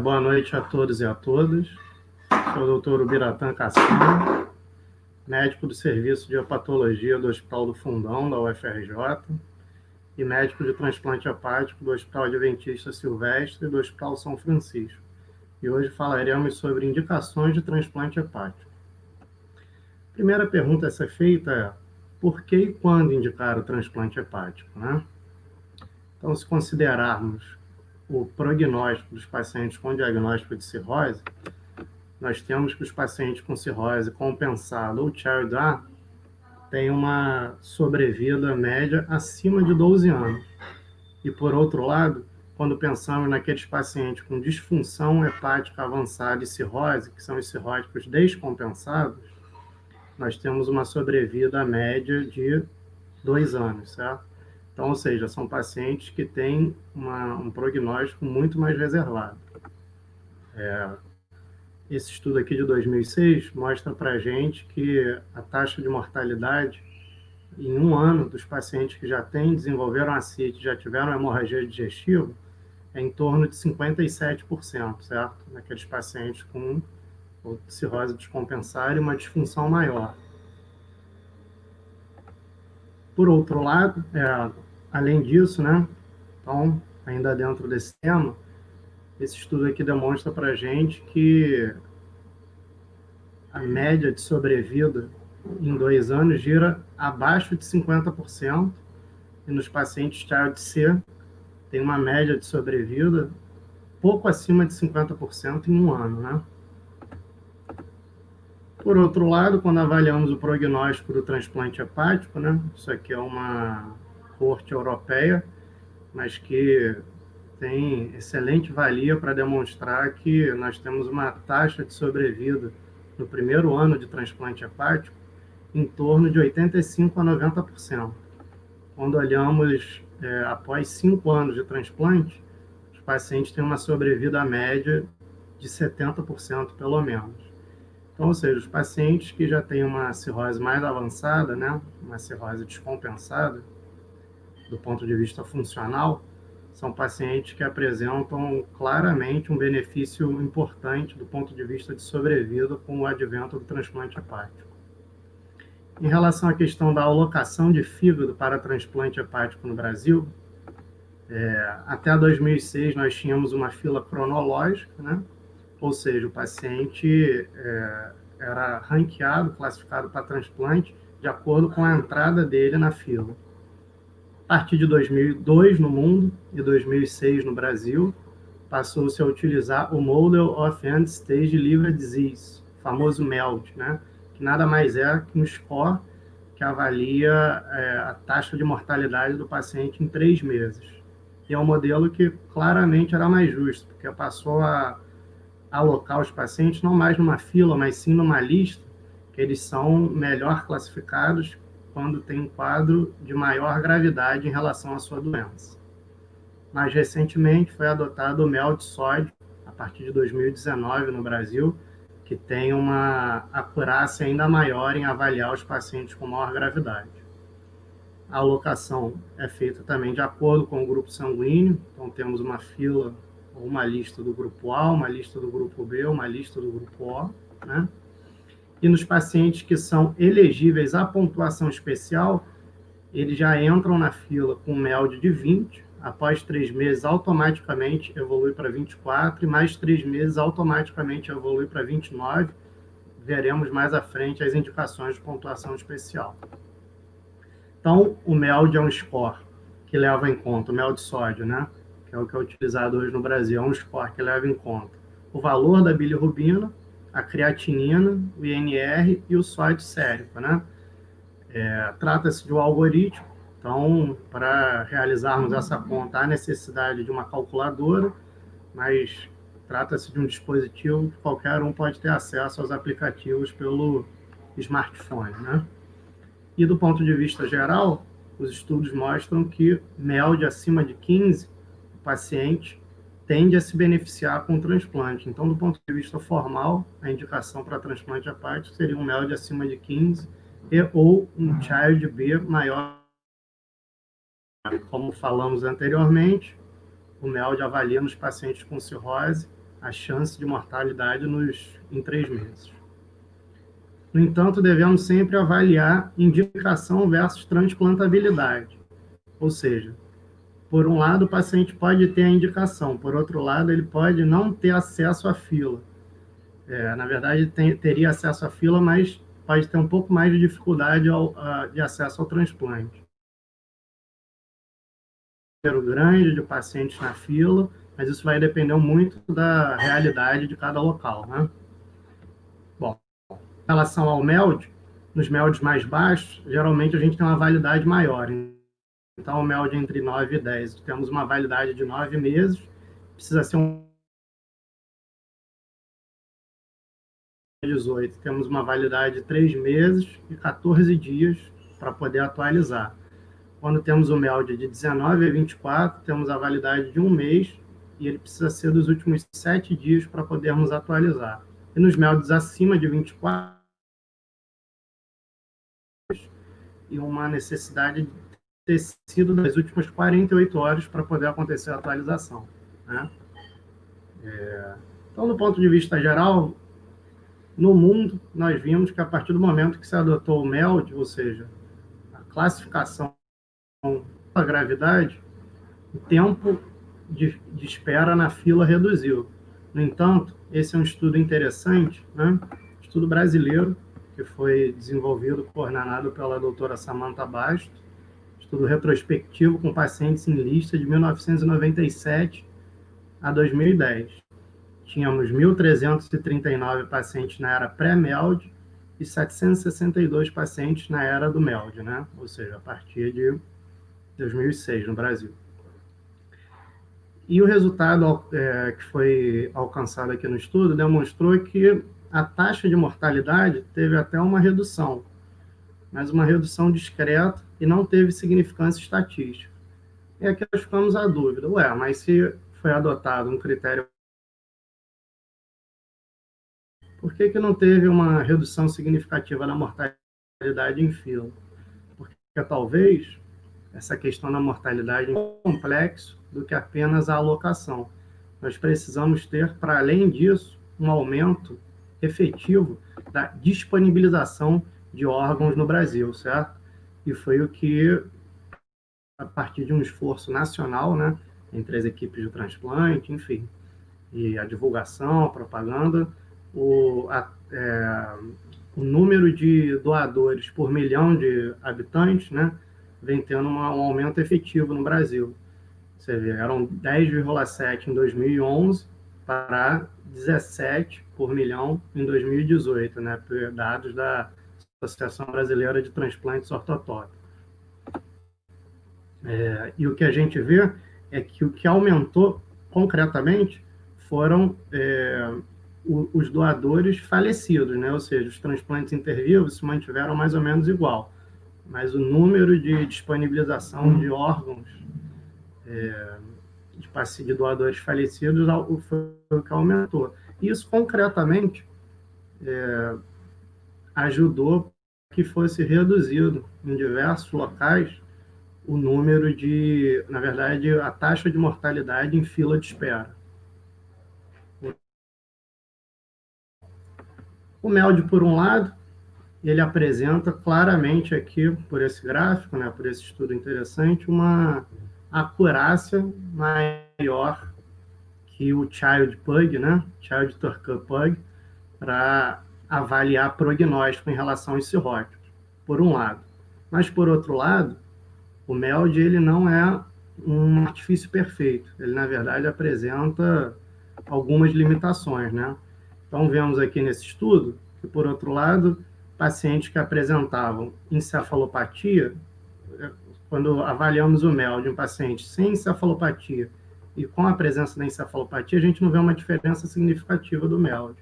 Boa noite a todos e a todas. Sou o doutor Ubiratã Cassino, médico do Serviço de Hepatologia do Hospital do Fundão, da UFRJ, e médico de transplante hepático do Hospital Adventista Silvestre e do Hospital São Francisco. E hoje falaremos sobre indicações de transplante hepático. A primeira pergunta a ser feita é: por que e quando indicar o transplante hepático, né? Então, se considerarmos o prognóstico dos pacientes com diagnóstico de cirrose, nós temos que os pacientes com cirrose compensada ou Child A têm uma sobrevida média acima de 12 anos. E, por outro lado, quando pensamos naqueles pacientes com disfunção hepática avançada e cirrose, que são os cirróticos descompensados, nós temos uma sobrevida média de 2 anos, certo? Então, ou seja, são pacientes que têm um prognóstico muito mais reservado. Esse estudo aqui de 2006 mostra para a gente que a taxa de mortalidade em um ano dos pacientes que já desenvolveram ascite, já tiveram hemorragia digestiva, é em torno de 57%, certo? Naqueles pacientes com cirrose descompensada e uma disfunção maior. Por outro lado, além disso, né? Então, ainda dentro desse tema, esse estudo aqui demonstra para a gente que a média de sobrevida em 2 anos gira abaixo de 50%, e nos pacientes Child C tem uma média de sobrevida pouco acima de 50% em um ano, né? Por outro lado, quando avaliamos o prognóstico do transplante hepático, né? Isso aqui é uma corte europeia, mas que tem excelente valia para demonstrar que nós temos uma taxa de sobrevida no primeiro ano de transplante hepático em torno de 85% a 90%. Quando olhamos após 5 anos de transplante, os pacientes têm uma sobrevida média de 70% pelo menos. Então, ou seja, os pacientes que já têm uma cirrose mais avançada, né, uma cirrose descompensada, do ponto de vista funcional, são pacientes que apresentam claramente um benefício importante do ponto de vista de sobrevida com o advento do transplante hepático. Em relação à questão da alocação de fígado para transplante hepático no Brasil, até 2006 nós tínhamos uma fila cronológica, né? Ou seja, o paciente era ranqueado, classificado para transplante, de acordo com a entrada dele na fila. A partir de 2002 no mundo e 2006 no Brasil, passou-se a utilizar o Model of End Stage Liver Disease, famoso MELD, né? Que nada mais é que um score que avalia a taxa de mortalidade do paciente em 3 meses. E é um modelo que claramente era mais justo, porque passou a alocar os pacientes não mais numa fila, mas sim numa lista, que eles são melhor classificados quando tem um quadro de maior gravidade em relação à sua doença. Mais recentemente foi adotado o mel de sódio, a partir de 2019 no Brasil, que tem uma acurácia ainda maior em avaliar os pacientes com maior gravidade. A alocação é feita também de acordo com o grupo sanguíneo, então temos uma fila ou uma lista do grupo A, uma lista do grupo B, uma lista do grupo O, né? E nos pacientes que são elegíveis à pontuação especial, eles já entram na fila com MELD de 20, após 3 meses automaticamente evolui para 24, e mais 3 meses automaticamente evolui para 29. Veremos mais à frente as indicações de pontuação especial. Então, o MELD é um score que leva em conta, o MELD de sódio, né? Que é o que é utilizado hoje no Brasil, é um score que leva em conta o valor da bilirrubina, a creatinina, o INR e o sódio sérico, né? Trata-se de um algoritmo, então, para realizarmos essa conta, há necessidade de uma calculadora, mas trata-se de um dispositivo que qualquer um pode ter acesso aos aplicativos pelo smartphone, né? E do ponto de vista geral, os estudos mostram que MELD acima de 15, o paciente tende a se beneficiar com o transplante. Então, do ponto de vista formal, a indicação para transplante hepático seria um MELD acima de 15 ou um Child B maior. Como falamos anteriormente, o MELD avalia nos pacientes com cirrose a chance de mortalidade em 3 meses. No entanto, devemos sempre avaliar indicação versus transplantabilidade. Ou seja, por um lado, o paciente pode ter a indicação, por outro lado, ele pode não ter acesso à fila. Na verdade, teria acesso à fila, mas pode ter um pouco mais de dificuldade de acesso ao transplante. Número grande de pacientes na fila, mas isso vai depender muito da realidade de cada local, né? Bom, em relação ao MELD, nos MELDs mais baixos, geralmente a gente tem uma validade maior. Então, o MELD entre 9 e 10, temos uma validade de 9 meses, precisa ser 18, temos uma validade de 3 meses e 14 dias para poder atualizar. Quando temos o MELD de 19 a 24, temos a validade de 1 mês e ele precisa ser dos últimos 7 dias para podermos atualizar. E nos MELDs acima de 24, e uma necessidade de ter sido das últimas 48 horas para poder acontecer a atualização, né? Então, do ponto de vista geral, no mundo, nós vimos que a partir do momento que se adotou o MELD, ou seja, a classificação da gravidade, o tempo de espera na fila reduziu. No entanto, esse é um estudo interessante, né? Estudo brasileiro, que foi desenvolvido, coordenado pela doutora Samantha Basto, estudo retrospectivo com pacientes em lista de 1997 a 2010. Tínhamos 1.339 pacientes na era pré-MELD e 762 pacientes na era do MELD, né? Ou seja, a partir de 2006 no Brasil. E o resultado que foi alcançado aqui no estudo demonstrou que a taxa de mortalidade teve até uma redução, mas uma redução discreta e não teve significância estatística. E aqui nós ficamos à dúvida, mas se foi adotado um critério, por que não teve uma redução significativa na mortalidade em fila? Porque talvez essa questão da mortalidade é mais complexo do que apenas a alocação. Nós precisamos ter, para além disso, um aumento efetivo da disponibilização de órgãos no Brasil, certo? E foi o que, a partir de um esforço nacional, né, entre as equipes de transplante, enfim, e a divulgação, a propaganda, o número de doadores por milhão de habitantes, né, vem tendo um aumento efetivo no Brasil. Você vê, eram 10,7 em 2011 para 17 por milhão em 2018, né, por dados da Associação Brasileira de Transplantes Ortotópicos. E o que a gente vê é que o que aumentou concretamente foram os doadores falecidos, né? Ou seja, os transplantes intervivos se mantiveram mais ou menos igual, mas o número de disponibilização de órgãos de doadores falecidos foi o que aumentou. Isso, concretamente, ajudou que fosse reduzido em diversos locais o número na verdade, a taxa de mortalidade em fila de espera. O MELD, por um lado, ele apresenta claramente aqui, por esse gráfico, né, por esse estudo interessante, uma acurácia maior que o Child Pug, né, Child Turco Pug, para avaliar prognóstico em relação aos cirróticos, por um lado. Mas, por outro lado, o MELD ele não é um artifício perfeito. Ele, na verdade, apresenta algumas limitações, né? Então, vemos aqui nesse estudo que, por outro lado, pacientes que apresentavam encefalopatia, quando avaliamos o MELD de um paciente sem encefalopatia e com a presença da encefalopatia, a gente não vê uma diferença significativa do MELD.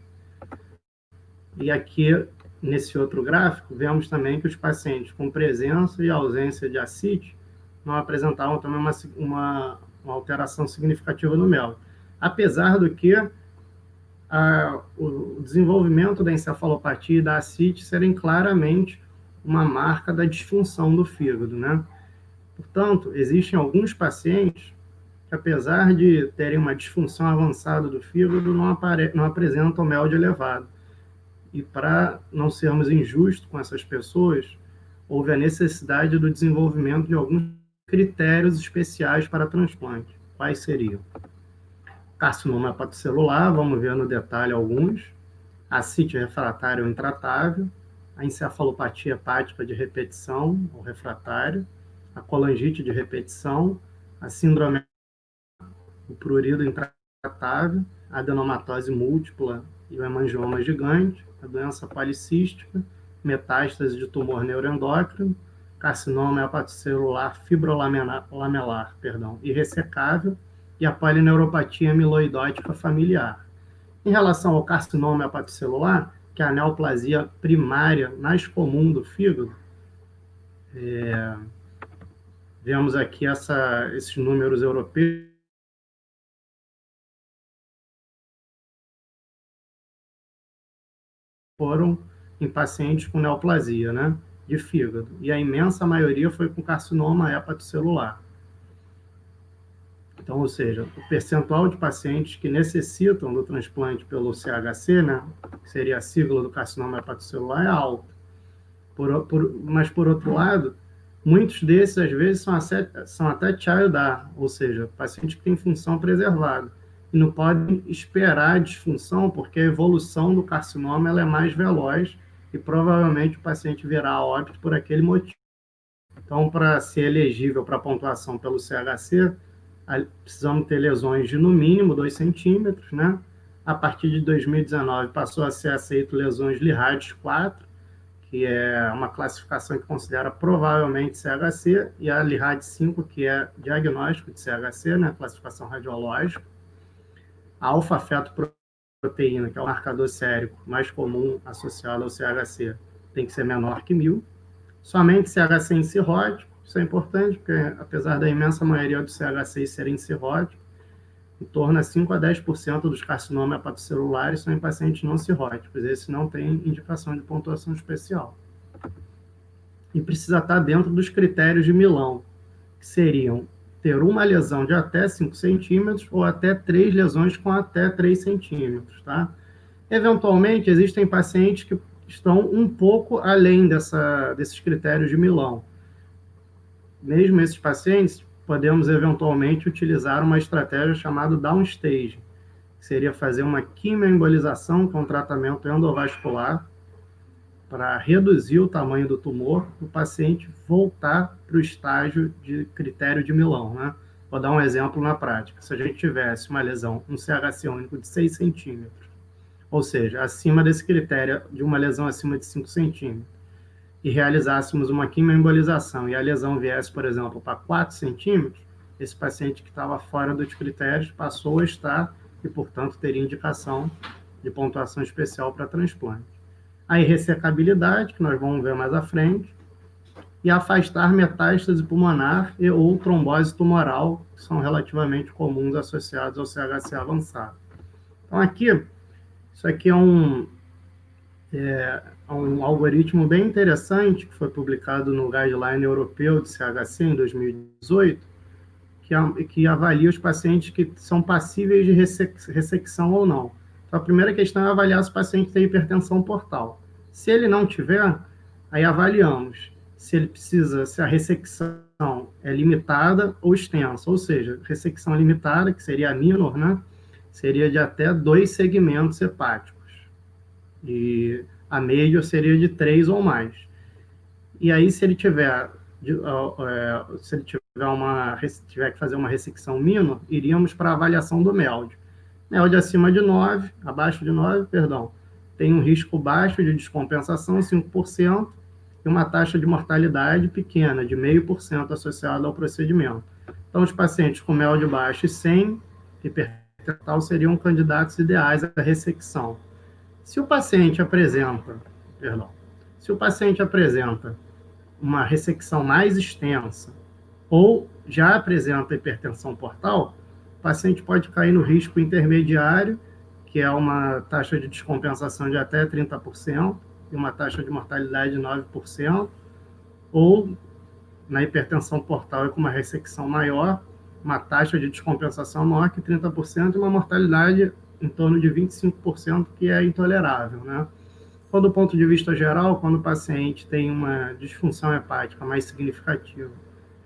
E aqui, nesse outro gráfico, vemos também que os pacientes com presença e ausência de ascite não apresentavam também uma alteração significativa no MELD. Apesar do que o desenvolvimento da encefalopatia e da ascite serem claramente uma marca da disfunção do fígado, né? Portanto, existem alguns pacientes que, apesar de terem uma disfunção avançada do fígado, não apresentam MELD elevado. E para não sermos injustos com essas pessoas, houve a necessidade do desenvolvimento de alguns critérios especiais para transplante. Quais seriam? Carcinoma hepatocelular, vamos ver no detalhe alguns, ascite refratário ou intratável, a encefalopatia hepática de repetição ou refratária, a colangite de repetição, a síndrome do prurido intratável, a adenomatose múltipla e o hemangioma gigante, a doença policística, metástase de tumor neuroendócrino, carcinoma hepatocelular fibrolamelar, irressecável, e a polineuropatia amiloidótica familiar. Em relação ao carcinoma hepatocelular, que é a neoplasia primária mais comum do fígado, vemos aqui esses números europeus, foram em pacientes com neoplasia, né, de fígado, e a imensa maioria foi com carcinoma hepatocelular. Então, ou seja, o percentual de pacientes que necessitam do transplante pelo CHC, né, que seria a sigla do carcinoma hepatocelular, é alto. Mas, por outro lado, muitos desses, às vezes, são até child-R, ou seja, pacientes que têm função preservada, e não podem esperar a disfunção, porque a evolução do carcinoma ela é mais veloz e provavelmente o paciente virá a óbito por aquele motivo. Então, para ser elegível para pontuação pelo CHC, precisamos ter lesões de no mínimo 2 centímetros, né? A partir de 2019 passou a ser aceito lesões Lihades 4, que é uma classificação que considera provavelmente CHC, e a Lihades 5, que é diagnóstico de CHC, né? Classificação radiológica. A alfa-fetoproteína, que é o marcador sérico mais comum associado ao CHC, tem que ser menor que 1000. Somente CHC incirrótico, isso é importante, porque apesar da imensa maioria dos CHCs serem cirróticos, em torno de 5 a 10% dos carcinomas hepatocelulares são em pacientes não cirróticos. Esse não tem indicação de pontuação especial. E precisa estar dentro dos critérios de Milão, que seriam ter uma lesão de até 5 centímetros ou até 3 lesões com até 3 centímetros. Tá? Eventualmente, existem pacientes que estão um pouco além desses critérios de Milão. Mesmo esses pacientes, podemos eventualmente utilizar uma estratégia chamada downstage, que seria fazer uma quimioembolização com tratamento endovascular para reduzir o tamanho do tumor, o paciente voltar para o estágio de critério de Milão, né? Vou dar um exemplo na prática. Se a gente tivesse uma lesão, um CHC único de 6 centímetros, ou seja, acima desse critério de uma lesão acima de 5 centímetros, e realizássemos uma quimioembolização e a lesão viesse, por exemplo, para 4 centímetros, esse paciente que estava fora dos critérios passou a estar e, portanto, teria indicação de pontuação especial para transplante. A irressecabilidade, que nós vamos ver mais à frente, e afastar metástase pulmonar e ou trombose tumoral, que são relativamente comuns associados ao CHC avançado. Então, isso aqui é um algoritmo bem interessante, que foi publicado no Guideline Europeu de CHC em 2018, que avalia os pacientes que são passíveis de ressecção ou não. Então, a primeira questão é avaliar se o paciente tem hipertensão portal. Se ele não tiver, aí avaliamos se a ressecção é limitada ou extensa, ou seja, ressecção limitada, que seria a minor, né? Seria de até 2 segmentos hepáticos. E a major seria de 3 ou mais. E aí, se ele tiver tiver que fazer uma ressecção minor, iríamos para a avaliação do MELD. MELD acima de 9, abaixo de 9, tem um risco baixo de descompensação, 5%, e uma taxa de mortalidade pequena, de 0,5% associada ao procedimento. Então, os pacientes com MELD baixo e sem hipertensão seriam candidatos ideais à ressecção. Se o paciente apresenta uma ressecção mais extensa ou já apresenta hipertensão portal, o paciente pode cair no risco intermediário, que é uma taxa de descompensação de até 30% e uma taxa de mortalidade de 9%, ou na hipertensão portal com uma ressecção maior uma taxa de descompensação maior que 30% e uma mortalidade em torno de 25%, que é intolerável, né? Então, do ponto de vista geral, quando o paciente tem uma disfunção hepática mais significativa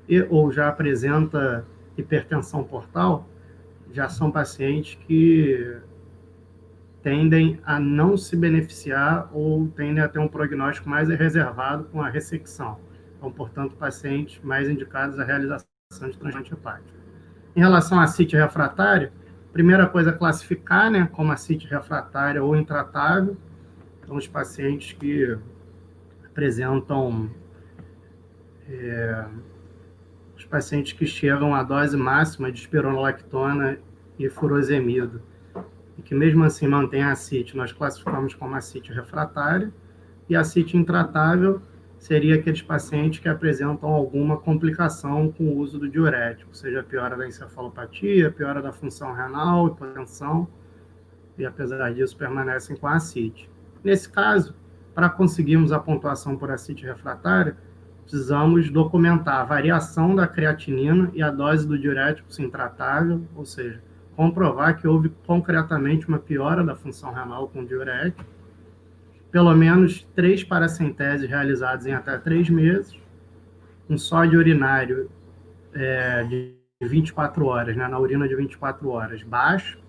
e ou já apresenta hipertensão portal, já são pacientes que tendem a não se beneficiar ou tendem a ter um prognóstico mais reservado com a ressecção. Então, portanto, pacientes mais indicados à realização de transplante hepático. Em relação à ascite refratária, primeira coisa é classificar, né, como ascite refratária ou intratável. Então, os pacientes que apresentam, os pacientes que chegam à dose máxima de espironolactona e furosemido, e que mesmo assim mantém a ascite, nós classificamos como ascite refratária, e a ascite intratável seria aqueles pacientes que apresentam alguma complicação com o uso do diurético, seja piora da encefalopatia, piora da função renal, hipotensão, e apesar disso permanecem com a ascite. Nesse caso, para conseguirmos a pontuação por ascite refratária, precisamos documentar a variação da creatinina e a dose do diurético intratável, ou seja, comprovar que houve concretamente uma piora da função renal com o diurético, pelo menos 3 paracenteses realizados em até 3 meses, um sódio urinário de 24 horas, né, na urina de 24 horas, baixo,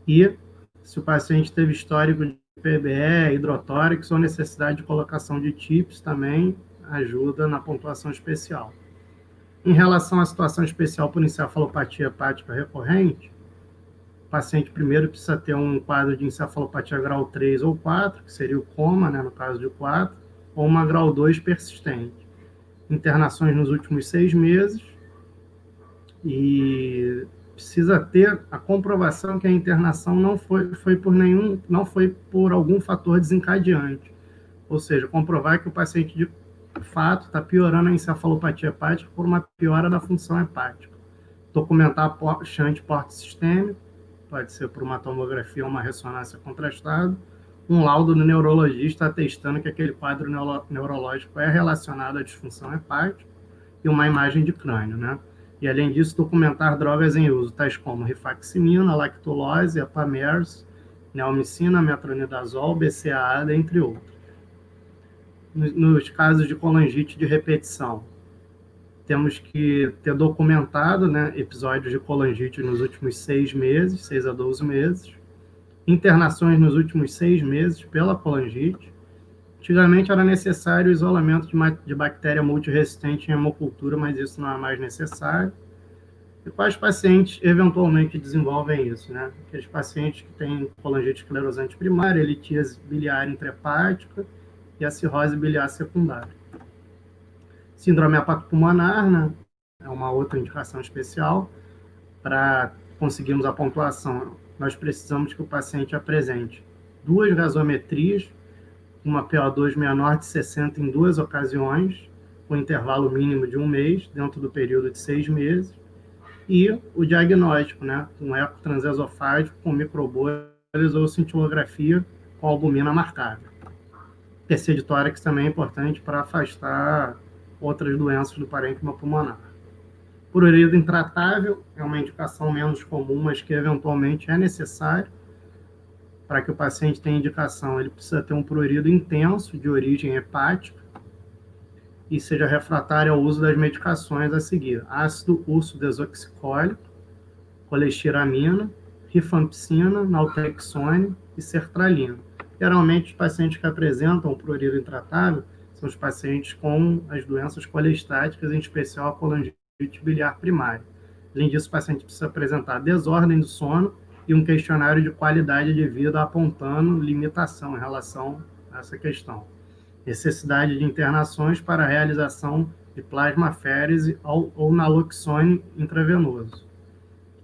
e se o paciente teve histórico de PBE, hidrotórax ou necessidade de colocação de TIPS, também ajuda na pontuação especial. Em relação à situação especial por encefalopatia hepática recorrente, o paciente primeiro precisa ter um quadro de encefalopatia grau 3 ou 4, que seria o coma, né, no caso de 4, ou uma grau 2 persistente. Internações nos últimos 6 meses e precisa ter a comprovação que a internação não foi por algum fator desencadeante. Ou seja, comprovar que o paciente de fato está piorando a encefalopatia hepática por uma piora da função hepática. Documentar shunt porte sistêmico, pode ser por uma tomografia ou uma ressonância contrastada, um laudo do neurologista atestando que aquele quadro neurológico é relacionado à disfunção hepática e uma imagem de crânio, né? E, além disso, documentar drogas em uso, tais como rifaximina, lactulose, Apamers, neomicina, metronidazol, BCAA, dentre outros. Nos casos de colangite de repetição, temos que ter documentado, né, episódios de colangite nos últimos 6 meses, 6 a 12 meses, internações nos últimos 6 meses pela colangite. Antigamente era necessário o isolamento de bactéria multiresistente em hemocultura, mas isso não é mais necessário. E quais pacientes eventualmente desenvolvem isso, né? Aqueles pacientes que têm colangite esclerosante primária, litíase biliar intrahepática e a cirrose biliar secundária. Síndrome hepatopulmonar, né? É uma outra indicação especial. Para conseguirmos a pontuação, nós precisamos que o paciente apresente 2 gasometrias, uma PO2 menor de 60 em 2 ocasiões, com intervalo mínimo de 1 mês, dentro do período de 6 meses, e o diagnóstico, né, com eco transesofágico com microbolhas ou cintilografia com albumina marcada. TC de tórax também é importante para afastar outras doenças do parênquima pulmonar. Prurido intratável é uma indicação menos comum, mas que eventualmente é necessário. Para que o paciente tenha indicação, ele precisa ter um prurido intenso de origem hepática e seja refratário ao uso das medicações a seguir: ácido ursodesoxicólico, colestiramina, rifampicina, naltrexone e sertralina. Geralmente, os pacientes que apresentam prurido intratável são os pacientes com as doenças colestáticas, em especial a colangite biliar primária. Além disso, o paciente precisa apresentar desordem do sono e um questionário de qualidade de vida apontando limitação em relação a essa questão. Necessidade de internações para a realização de plasmaférese ou naloxone intravenoso.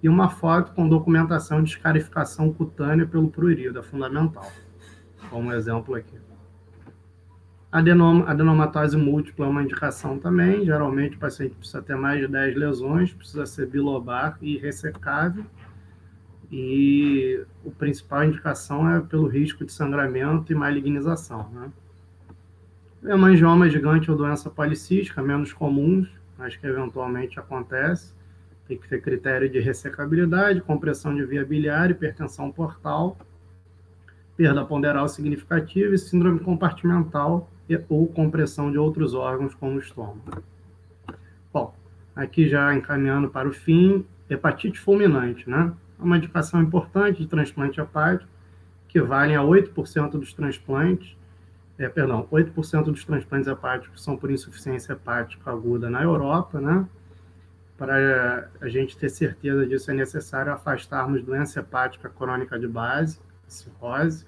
E uma foto com documentação de escarificação cutânea pelo prurido, é fundamental. Como exemplo aqui. Adenomatose múltipla é uma indicação também. Geralmente o paciente precisa ter mais de 10 lesões, precisa ser bilobar e ressecável. E a principal indicação é pelo risco de sangramento e malignização, né? Hemangioma gigante ou doença policística, menos comuns, mas que eventualmente acontece. Tem que ter critério de ressecabilidade, compressão de via biliar, hipertensão portal, perda ponderal significativa e síndrome compartimental ou compressão de outros órgãos como o estômago. Bom, aqui já encaminhando para o fim, hepatite fulminante, né? É uma indicação importante de transplante hepático, que valem a 8% dos transplantes, 8% dos transplantes hepáticos são por insuficiência hepática aguda na Europa, né? Para a gente ter certeza disso, é necessário afastarmos doença hepática crônica de base, cirrose,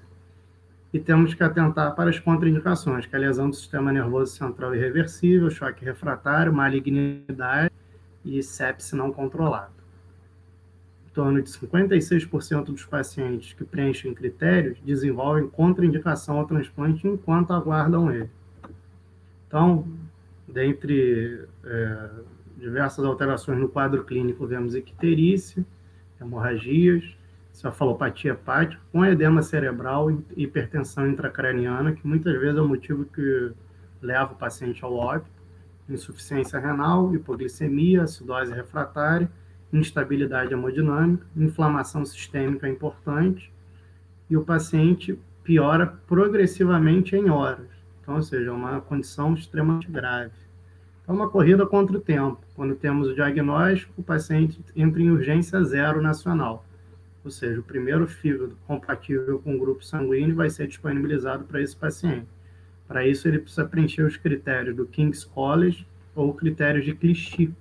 e temos que atentar para as contraindicações, que é a lesão do sistema nervoso central irreversível, choque refratário, malignidade e sepse não controlada. Em torno de 56% dos pacientes que preenchem critérios desenvolvem contraindicação ao transplante enquanto aguardam ele. Então, dentre diversas alterações no quadro clínico, vemos icterícia, hemorragias, cefalopatia hepática, com edema cerebral e hipertensão intracraniana, que muitas vezes é o motivo que leva o paciente ao óbito, insuficiência renal, hipoglicemia, acidose refratária, instabilidade hemodinâmica, inflamação sistêmica importante, e o paciente piora progressivamente em horas. Então, ou seja, é uma condição extremamente grave. É uma corrida contra o tempo. Quando temos o diagnóstico, o paciente entra em urgência zero nacional. Ou seja, o primeiro fígado compatível com o grupo sanguíneo vai ser disponibilizado para esse paciente. Para isso, ele precisa preencher os critérios do King's College ou critérios de Clichy.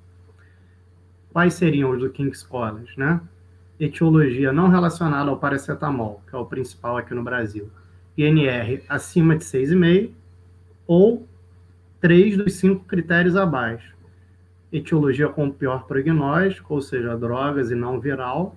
Quais seriam os do King's College, né? Etiologia não relacionada ao paracetamol, que é o principal aqui no Brasil. INR acima de 6,5 ou 3 dos 5 critérios abaixo. Etiologia com pior prognóstico, ou seja, drogas e não viral.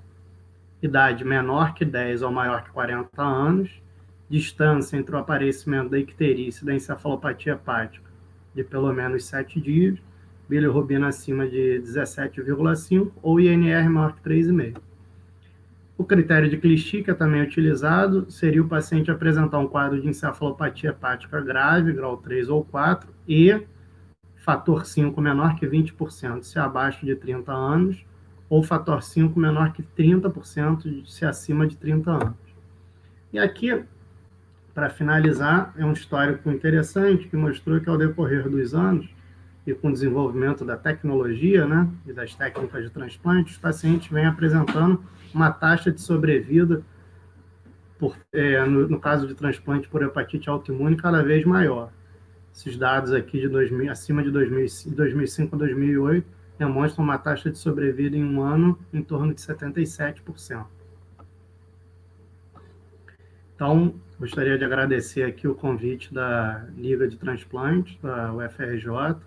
Idade menor que 10 ou maior que 40 anos. Distância entre o aparecimento da icterícia e da encefalopatia hepática de pelo menos 7 dias. Bilirrubina acima de 17,5 ou INR maior que 3,5. O critério de Clichy, que é também utilizado, seria o paciente apresentar um quadro de encefalopatia hepática grave, grau 3 ou 4, e fator 5 menor que 20%, se abaixo de 30 anos, ou fator 5 menor que 30%, se acima de 30 anos. E aqui, para finalizar, é um histórico interessante que mostrou que, ao decorrer dos anos, e com o desenvolvimento da tecnologia, né, e das técnicas de transplante, os pacientes vêm apresentando uma taxa de sobrevida, no caso de transplante por hepatite autoimune, cada vez maior. Esses dados aqui de 2000, acima de 2005 a 2008 demonstram uma taxa de sobrevida em um ano em torno de 77%. Então, gostaria de agradecer aqui o convite da Liga de Transplantes, da UFRJ.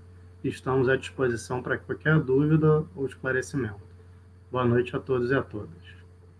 Estamos à disposição para qualquer dúvida ou esclarecimento. Boa noite a todos e a todas.